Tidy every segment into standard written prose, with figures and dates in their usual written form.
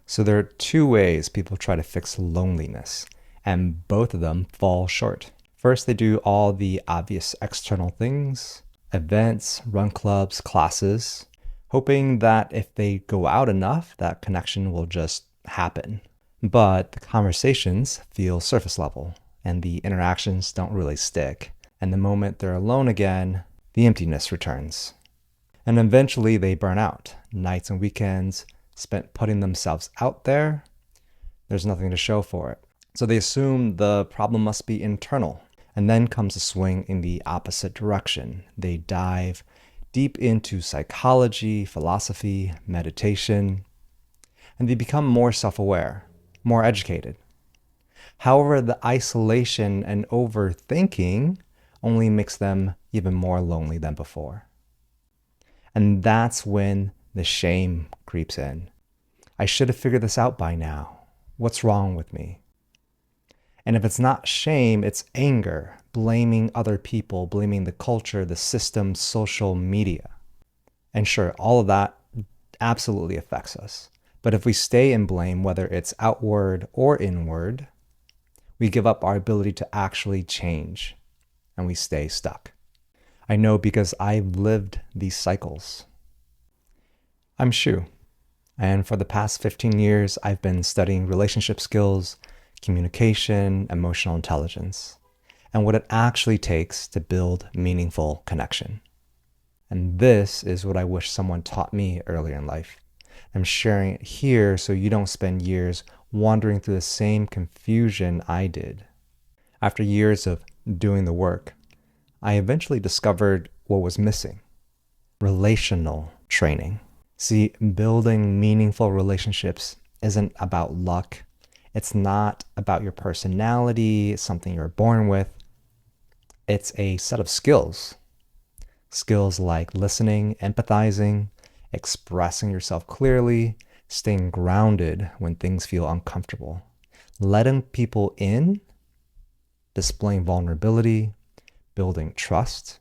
So there are two ways people try to fix loneliness, and both of them fall short. First, they do all the obvious external things, events, run clubs, classes, hoping that if they go out enough, that connection will just happen. But the conversations feel surface level, and the interactions don't really stick. And the moment they're alone again, the emptiness returns. And eventually they burn out. Nights and weekends spent putting themselves out there, there's nothing to show for it. So they assume the problem must be internal. And then comes a swing in the opposite direction. They dive deep into psychology, philosophy, meditation, and they become more self-aware, more educated. However, the isolation and overthinking only makes them even more lonely than before. And that's when the shame creeps in. I should have figured this out by now. What's wrong with me? And if it's not shame, it's anger, blaming other people, blaming the culture, the system, social media. And sure, all of that absolutely affects us. But if we stay in blame, whether it's outward or inward, we give up our ability to actually change and we stay stuck. I know because I've lived these cycles. I'm Shu, and for the past 15 years, I've been studying relationship skills, communication, emotional intelligence, and what it actually takes to build meaningful connection. And this is what I wish someone taught me earlier in life. I'm sharing it here so you don't spend years wandering through the same confusion I did. After years of doing the work, I eventually discovered what was missing: relational training. See, building meaningful relationships isn't about luck. It's not about your personality, it's something you're born with. It's a set of skills. Skills like listening, empathizing, expressing yourself clearly, staying grounded when things feel uncomfortable, letting people in, displaying vulnerability, building trust,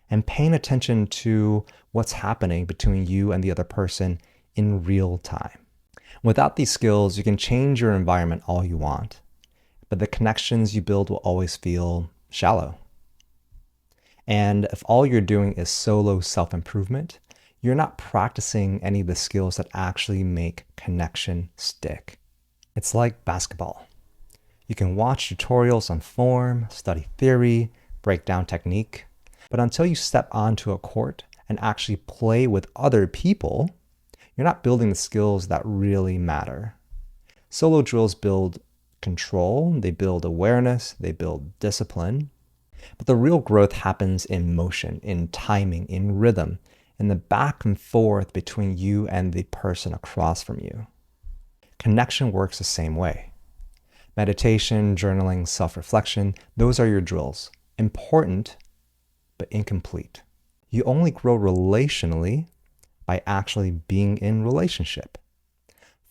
and paying attention to what's happening between you and the other person in real time. Without these skills, you can change your environment all you want, but the connections you build will always feel shallow. And if all you're doing is solo self-improvement, you're not practicing any of the skills that actually make connection stick. It's like basketball. You can watch tutorials on form, study theory, break down technique, but until you step onto a court and actually play with other people, you're not building the skills that really matter. Solo drills build control, they build awareness, they build discipline. But the real growth happens in motion, in timing, in rhythm, in the back and forth between you and the person across from you. Connection works the same way. Meditation, journaling, self-reflection, those are your drills. Important, but incomplete. You only grow relationally by actually being in relationship.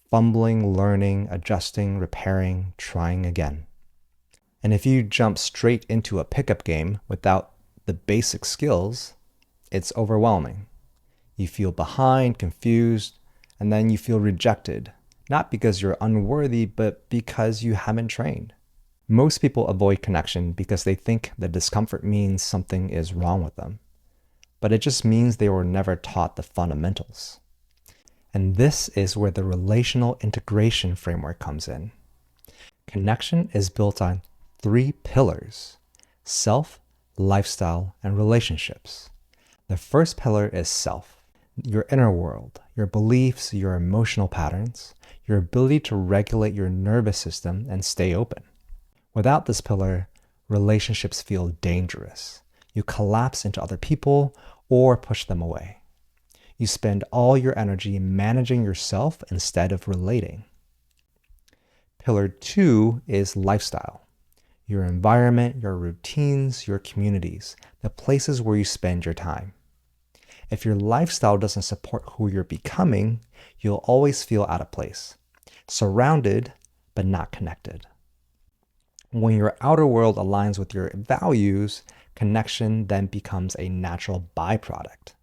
Fumbling, learning, adjusting, repairing, trying again. And if you jump straight into a pickup game without the basic skills, it's overwhelming. You feel behind, confused, and then you feel rejected, not because you're unworthy, but because you haven't trained. Most people avoid connection because they think the discomfort means something is wrong with them, but it just means they were never taught the fundamentals. And this is where the Relational Integration Framework comes in. Connection is built on 3 pillars: self, lifestyle, and relationships. The first pillar is self, your inner world, your beliefs, your emotional patterns, your ability to regulate your nervous system and stay open. Without this pillar, relationships feel dangerous. You collapse into other people or push them away. You spend all your energy managing yourself instead of relating. Pillar 2 is lifestyle. Your environment, your routines, your communities, the places where you spend your time. If your lifestyle doesn't support who you're becoming, you'll always feel out of place, surrounded but not connected. When your outer world aligns with your values, connection then becomes a natural byproduct.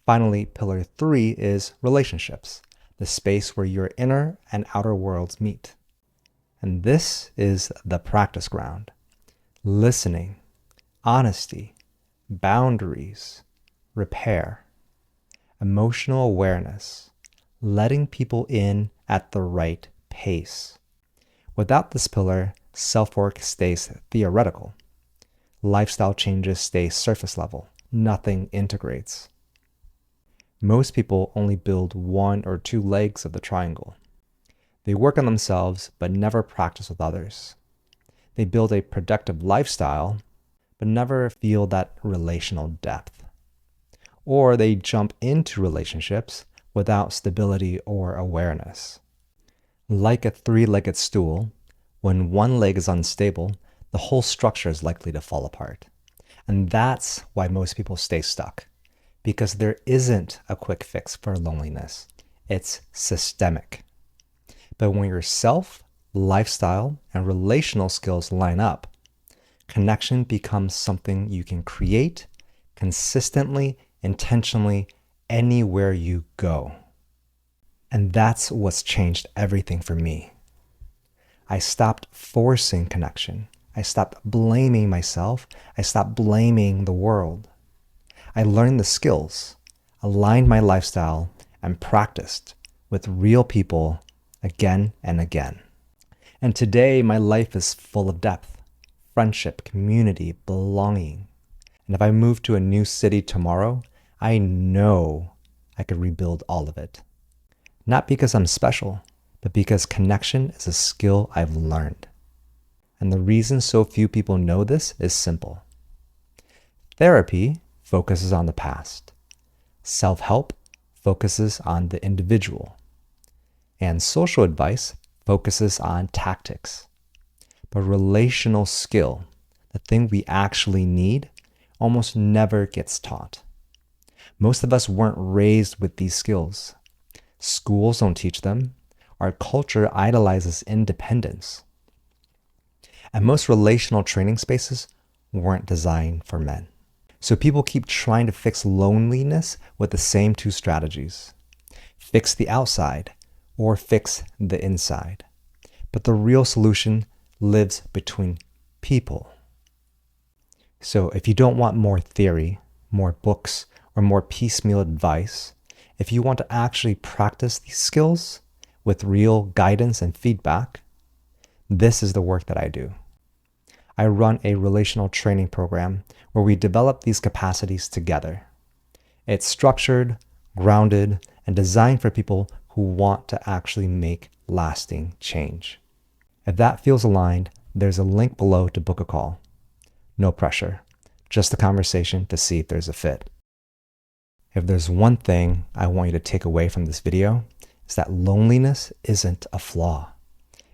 Finally, pillar 3 is relationships, the space where your inner and outer worlds meet. And this is the practice ground. Listening, honesty, boundaries, repair, emotional awareness, letting people in at the right pace. Without this pillar, self-work stays theoretical. Lifestyle changes stay surface level. Nothing integrates. Most people only build one or two legs of the triangle. They work on themselves, but never practice with others. They build a productive lifestyle, but never feel that relational depth. Or they jump into relationships without stability or awareness. Like a three-legged stool, when one leg is unstable, the whole structure is likely to fall apart. And that's why most people stay stuck, because there isn't a quick fix for loneliness. It's systemic. But when your self, lifestyle, and relational skills line up, connection becomes something you can create consistently, intentionally, anywhere you go. And that's what's changed everything for me. I stopped forcing connection. I stopped blaming myself. I stopped blaming the world. I learned the skills, aligned my lifestyle, and practiced with real people again and again. And today, my life is full of depth, friendship, community, belonging. And if I move to a new city tomorrow, I know I could rebuild all of it. Not because I'm special, but because connection is a skill I've learned. And the reason so few people know this is simple. Therapy focuses on the past. Self-help focuses on the individual. And social advice focuses on tactics. But relational skill, the thing we actually need, almost never gets taught. Most of us weren't raised with these skills. Schools don't teach them. Our culture idolizes independence. And most relational training spaces weren't designed for men. So people keep trying to fix loneliness with the same two strategies. Fix the outside or fix the inside. But the real solution lives between people. So if you don't want more theory, more books, or more piecemeal advice, if you want to actually practice these skills with real guidance and feedback, this is the work that I do. I run a relational training program where we develop these capacities together. It's structured, grounded, and designed for people who want to actually make lasting change. If that feels aligned, there's a link below to book a call. No pressure, just a conversation to see if there's a fit. If there's one thing I want you to take away from this video, it's that loneliness isn't a flaw.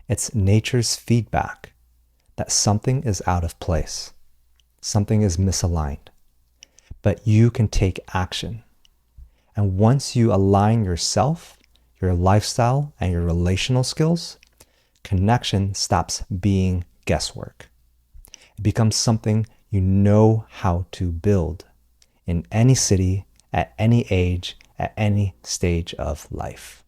It's nature's feedback that something is out of place, something is misaligned. But you can take action. And once you align yourself, your lifestyle, and your relational skills, connection stops being guesswork. It becomes something you know how to build in any city, at any age, at any stage of life.